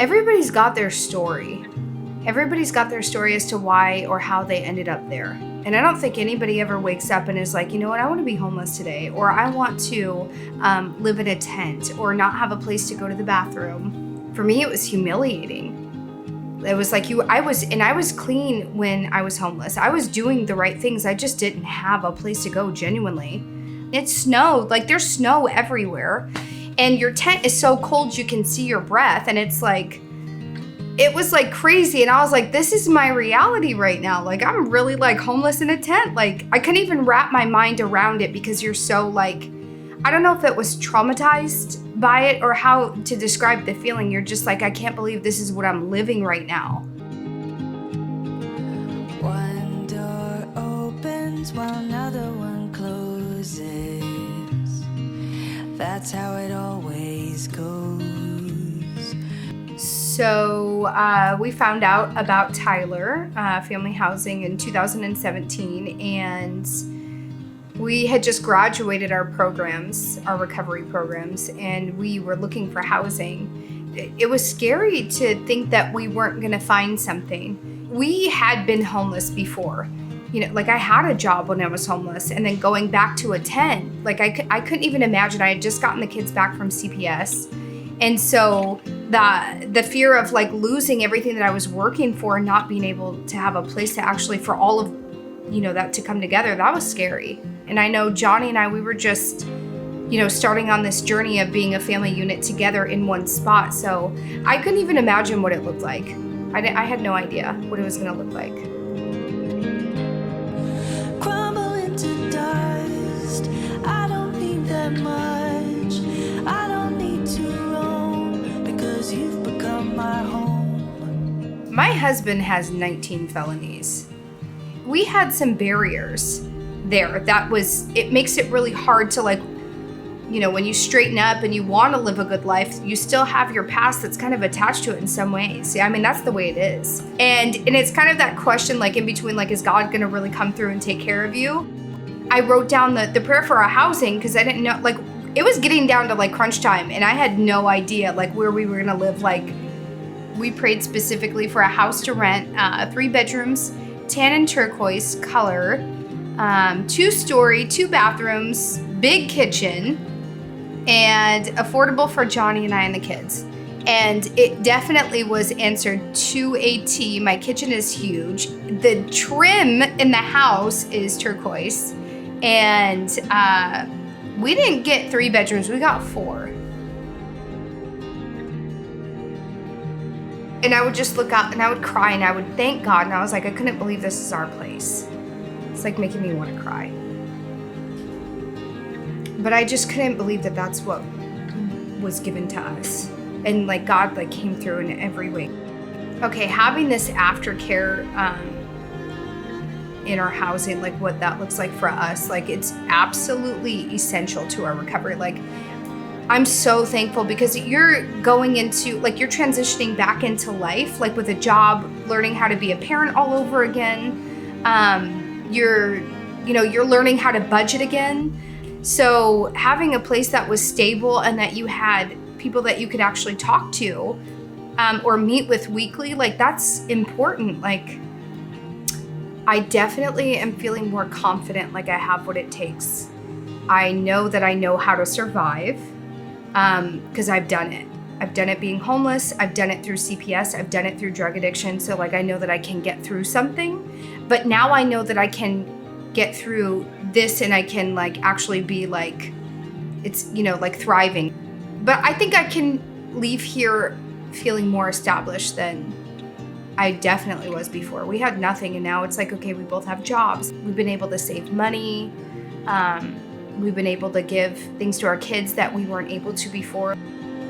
Everybody's got their story. Everybody's got their story as to why or how they ended up there. And I don't think anybody ever wakes up and is like, you know what, I want to be homeless today, or I want to live in a tent, or not have a place to go to the bathroom. For me, it was humiliating. It was like I was clean when I was homeless. I was doing the right things. I just didn't have a place to go genuinely. It snowed, like there's snow everywhere. And your tent is so cold you can see your breath. And it's like, it was like crazy. And I was like, this is my reality right now. Like I'm really like homeless in a tent. Like I couldn't even wrap my mind around it because you're so like, I don't know if it was traumatized by it or how to describe the feeling. You're just like, I can't believe this is what I'm living right now. One door opens while another one closes. That's how it always goes. So we found out about Tyler Family Housing in 2017, and we had just graduated our programs, our recovery programs, and we were looking for housing. It was scary to think that we weren't going to find something. We had been homeless before. You know, like I had a job when I was homeless, and then going back to a tent, like I couldn't even imagine. I had just gotten the kids back from CPS. And so the fear of like losing everything that I was working for and not being able to have a place to actually, for all of, you know, that to come together, that was scary. And I know Johnny and I, we were just, you know, starting on this journey of being a family unit together in one spot. So I couldn't even imagine what it looked like. I had no idea what it was going to look like. Crumble into dust. I don't need that much. I don't need to roam because you've become my home. My husband has 19 felonies. We had some barriers there. It makes it really hard to like, you know, when you straighten up and you want to live a good life, you still have your past that's kind of attached to it in some ways. I mean, that's the way it is. And it's kind of that question, like in between, like, is God going to really come through and take care of you? I wrote down the prayer for our housing because I didn't know, like, it was getting down to like crunch time and I had no idea like where we were going to live. Like we prayed specifically for a house to rent, 3 bedrooms, tan and turquoise color, 2-story, 2 bathrooms, big kitchen, and affordable for Johnny and I and the kids. And it definitely was answered to a T. My kitchen is huge. The trim in the house is turquoise. And we didn't get 3 bedrooms, we got 4. And I would just look out and I would cry and I would thank God. And I was like, I couldn't believe this is our place. It's like making me want to cry. But I just couldn't believe that that's what was given to us. And like God like came through in every way. Okay, having this aftercare in our housing, like what that looks like for us, like it's absolutely essential to our recovery. Like I'm so thankful because you're going into, like you're transitioning back into life, like with a job, learning how to be a parent all over again. You're learning how to budget again. So having a place that was stable and that you had people that you could actually talk to or meet with weekly, like that's important. Like I definitely am feeling more confident, like I have what it takes. I know that I know how to survive because I've done it. I've done it being homeless. I've done it through CPS. I've done it through drug addiction. So like I know that I can get through something, but now I know that I can get through this and I can like actually be like, it's, you know, like thriving. But I think I can leave here feeling more established than I definitely was before. We had nothing and now it's like, okay, we both have jobs. We've been able to save money. We've been able to give things to our kids that we weren't able to before.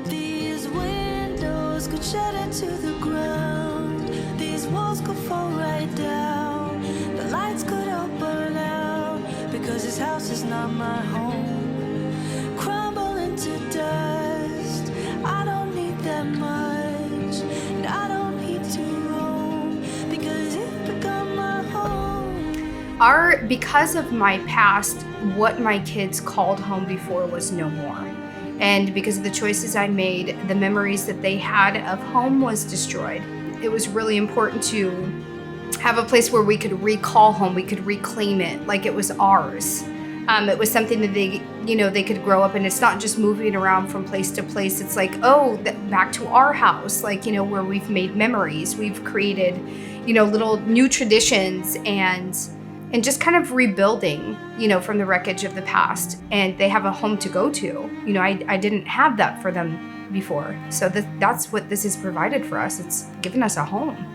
These windows could shatter to the ground. These walls could fall right down. The lights could all burn out because this house is not my home. Crumble into dust. I don't need that much, and I don't need to roam because it's become my home. Because of my past, what my kids called home before was no more. And because of the choices I made, the memories that they had of home was destroyed. It was really important to have a place where we could recall home, we could reclaim it like it was ours. It was something that they could grow up in. It's not just moving around from place to place. It's like, back to our house, like, where we've made memories. We've created, little new traditions and just kind of rebuilding, from the wreckage of the past. And they have a home to go to. I didn't have that for them before. So that's what this has provided for us. It's given us a home.